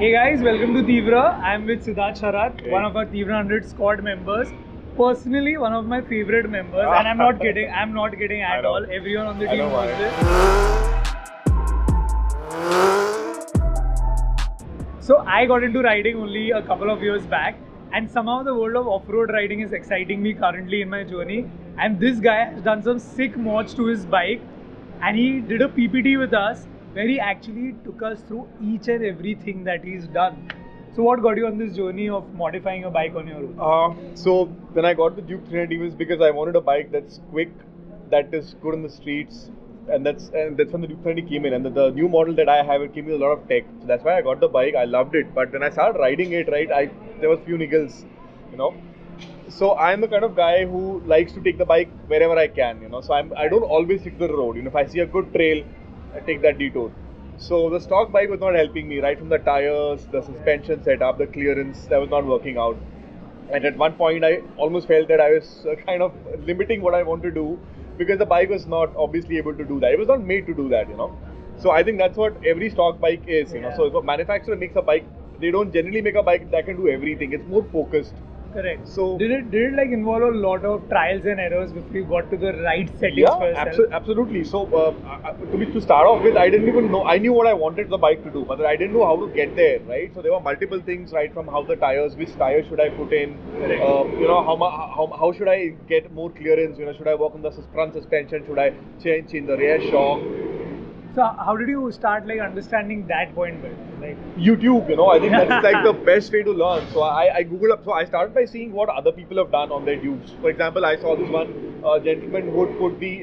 Hey guys, welcome to Tiivra. I'm with Sidharth Sharath, Hey. one of our Tiivra 100 squad members. Personally, one of my favorite members, and I'm not kidding. I'm not kidding I at know. all. Everyone on the I team know knows why. this. So I got into riding only a couple of years back, and somehow the world of off-road riding is exciting me currently in my journey. And this guy has done some sick mods to his bike, and he did a PPT with us where he actually took us through each and everything that he's done. So what got you on this journey of modifying a bike on your own? So when I got the Duke 390 was because I wanted a bike that's quick, that is good on the streets, and that's when the Duke 390 came in. And the new model that I have, it came with a lot of tech. So that's why I got the bike. I loved it. But when I started riding it, right, there was few niggles, you know. So I'm the kind of guy who likes to take the bike wherever I can, you know. So I don't always stick to the road. You know, if I see a good trail, I take that detour. So the stock bike was not helping me, right from the tires, the suspension setup, the clearance, that was not working out. And at one point, I almost felt that I was kind of limiting what I want to do because the bike was not obviously able to do that. It was not made to do that, you know. So I think that's what every stock bike is, you know. So if a manufacturer makes a bike, they don't generally make a bike that can do everything. It's more focused. Correct. So did it like involve a lot of trials and errors before you got to the right settings yeah, for yourself? absolutely. So to start off with, I didn't even know. I knew what I wanted the bike to do, but I didn't know how to get there. Right. So there were multiple things, right, from how the tires, which tires should I put in, you know, how should I get more clearance? You know, should I work on the front suspension? Should I change the rear shock? So how did you start like understanding that point? Like YouTube, you know, I think that's like the best way to learn. So I googled up. So I started by seeing what other people have done on their Dukes. For example, I saw this one gentleman who would put the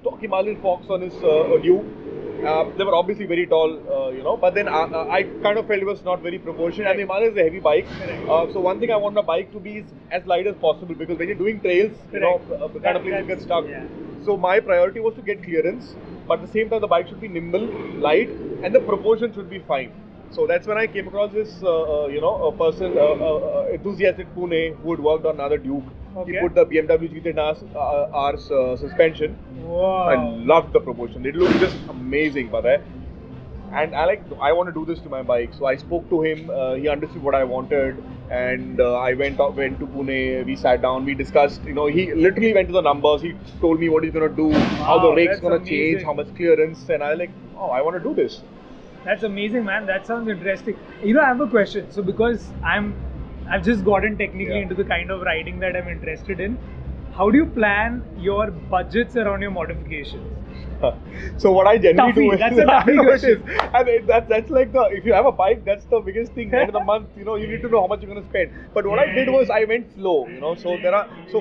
stock Himalayan Fox on his Duke. They were obviously very tall, you know, but then I kind of felt it was not very proportionate. And the Himalaya is a heavy bike. So one thing I want a bike to be is as light as possible because when you're doing trails, you know, the kind of place you get stuck. Yeah. So my priority was to get clearance, but at the same time the bike should be nimble, light, and the proportion should be fine. So that's when I came across this, you know, a person, enthusiast in Pune who had worked on another Duke. Okay. He put the BMW GT-R's suspension. Wow. I loved the proportion. It looked just amazing, and I want to do this to my bike. So I spoke to him. He understood what I wanted, and I went to Pune. We sat down. We discussed. You know, he literally went to the numbers. He told me what he's gonna do, how the rake's gonna change, how much clearance, and I I want to do this. That's amazing, man. That sounds interesting. You know, I have a question. So because I've just gotten technically into the kind of riding that I'm interested in. How do you plan your budgets around your modifications? So what I generally do is that's a toughie question. And that's like if you have a bike, that's the biggest thing. End of the month, you know, you need to know how much you're going to spend. But what I did was I went slow, you know. So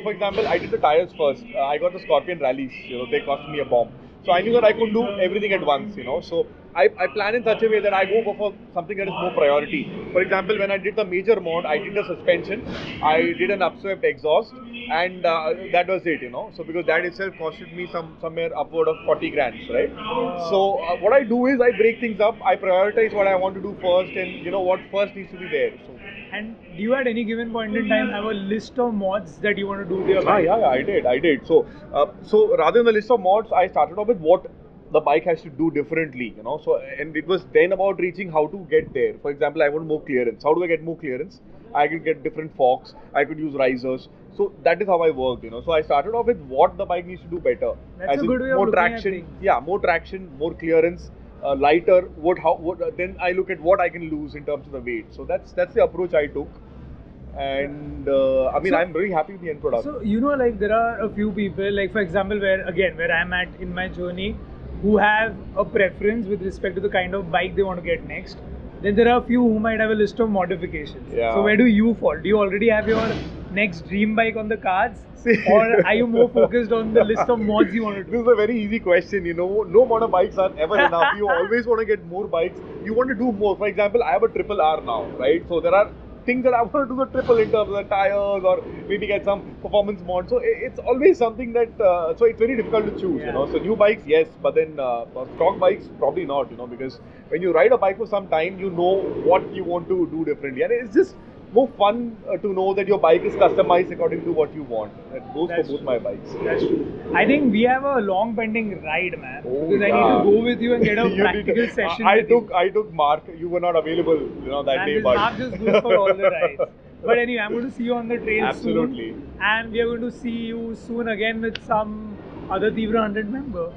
for example, I did the tires first. I got the Scorpion Rallies, you know, they cost me a bomb. So I knew that I could do everything at once, you know. So I plan in such a way that I go for something that is more priority. For example, when I did the major mod, I did the suspension, I did an upswept exhaust, and that was it, you know. So because that itself costed me somewhere upward of 40 grand, right? So what I do is I break things up, I prioritize what I want to do first, and you know what first needs to be there. So. And do you at any given point in time have a list of mods that you want to do to your bike? Yeah, I did. So rather than the list of mods, I started off with what the bike has to do differently, you know. So and it was then about reaching how to get there. For example, I want more clearance. How do I get more clearance? I could get different forks. I could use risers. So that is how I worked, you know. So I started off with what the bike needs to do better. That's a good way of looking at things. Yeah, more traction, more clearance. Lighter. Then I look at what I can lose in terms of the weight. So that's the approach I took, and I mean, I'm very happy with the end product. So you know, like there are a few people, like for example, where I'm at in my journey, who have a preference with respect to the kind of bike they want to get next. Then there are a few who might have a list of modifications. Yeah. So where do you fall? Do you already have your next dream bike on the cards? Or are you more focused on the list of mods you want to do? This is a very easy question, you know. No amount of bikes are ever enough. You always want to get more bikes. You want to do more. For example, I have a triple R now, right? So there are things that I want to do the triple in terms of the tires or maybe get some performance mod. So it's always something that, so it's very difficult to choose, you know. So new bikes, yes, but then stock bikes, probably not, you know, because when you ride a bike for some time, you know what you want to do differently. And it's just more fun to know that your bike is customized according to what you want. That goes That's for both true. my bikes. That's true. I think we have a long pending ride, man. Oh, because I need yeah. to go with you and get a You did- practical session I with took you. I took Mark. You were not available, that And day, this but Mark just goes for all the rides. But anyway, I'm going to see you on the trail Absolutely. soon. And we are going to see you soon again with some other Tiivra 100 member.